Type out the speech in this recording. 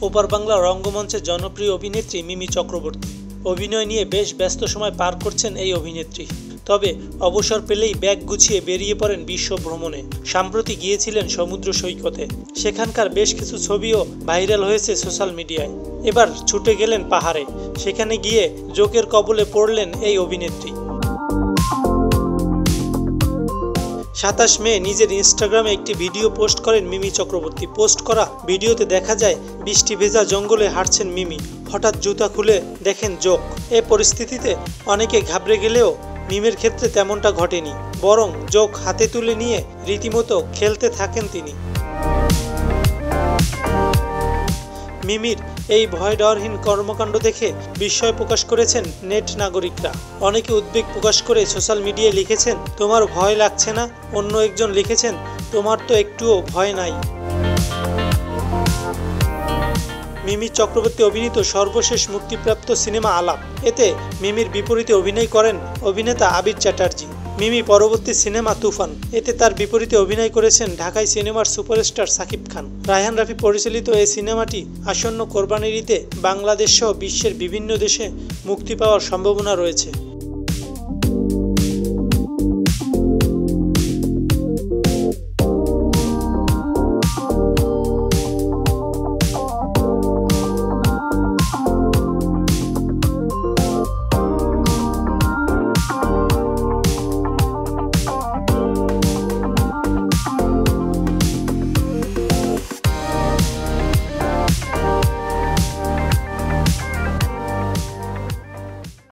ওপার বাংলা রঙ্গমঞ্চের জনপ্রিয় অভিনেত্রী মিমি চক্রবর্তী। অভিনয় নিয়ে বেশ ব্যস্ত সময় পার করছেন এই অভিনেত্রী। তবে অবসর পেলেই ব্যাগ গুছিয়ে বেরিয়ে পড়েন বিশ্ব ভ্রমণে। সম্প্রতি গিয়েছিলেন সমুদ্র সৈকতে। সেখানকার বেশ কিছু ছবিও ভাইরাল হয়েছে সোশ্যাল মিডিয়ায়। এবার ছুটে গেলেন পাহাড়ে। সেখানে গিয়ে জোকের কবলে পড়লেন এই অভিনেত্রী। 27 মে নিজের ইনস্টাগ্রামে একটি ভিডিও পোস্ট করেন মিমি চক্রবর্তী। পোস্ট করা ভিডিওতে দেখা যায় বৃষ্টি ভেজা জঙ্গলে হাঁটছেন মিমি। হঠাৎ জুতা খুলে দেখেন জোক। এ পরিস্থিতিতে অনেকে ঘাবড়ে গেলেও মিমির ক্ষেত্রে তেমনটা ঘটেনি, বরং জোক হাতে তুলে নিয়ে রীতিমতো খেলতে থাকেন তিনি। মিমির এই ভয় ডরহীন কর্মকাণ্ড দেখে বিস্ময় প্রকাশ করেছেন নেট নাগরিকরা। অনেকে উদ্বেগ প্রকাশ করে সোশ্যাল মিডিয়ায় লিখেছেন, তোমার ভয় লাগছে না? অন্য একজন লিখেছেন, তোমার তো একটুও ভয় নাই। মিমি চক্রবর্তী অভিনীত সর্বশেষ মুক্তিপ্রাপ্ত সিনেমা আলাপ। এতে মিমির বিপরীতে অভিনয় করেন অভিনেতা আবির চ্যাটার্জি। মিমি পরবর্তী সিনেমা তুফান, এতে তার বিপরীতে অভিনয় করেছেন ঢাকাই সিনেমার সুপারস্টার সাকিব খান। রায়হান রাফি পরিচালিত এই সিনেমাটি আসন্ন কোরবানির ঈদে বাংলাদেশ সহ বিশ্বের বিভিন্ন দেশে মুক্তি পাওয়ার সম্ভাবনা রয়েছে।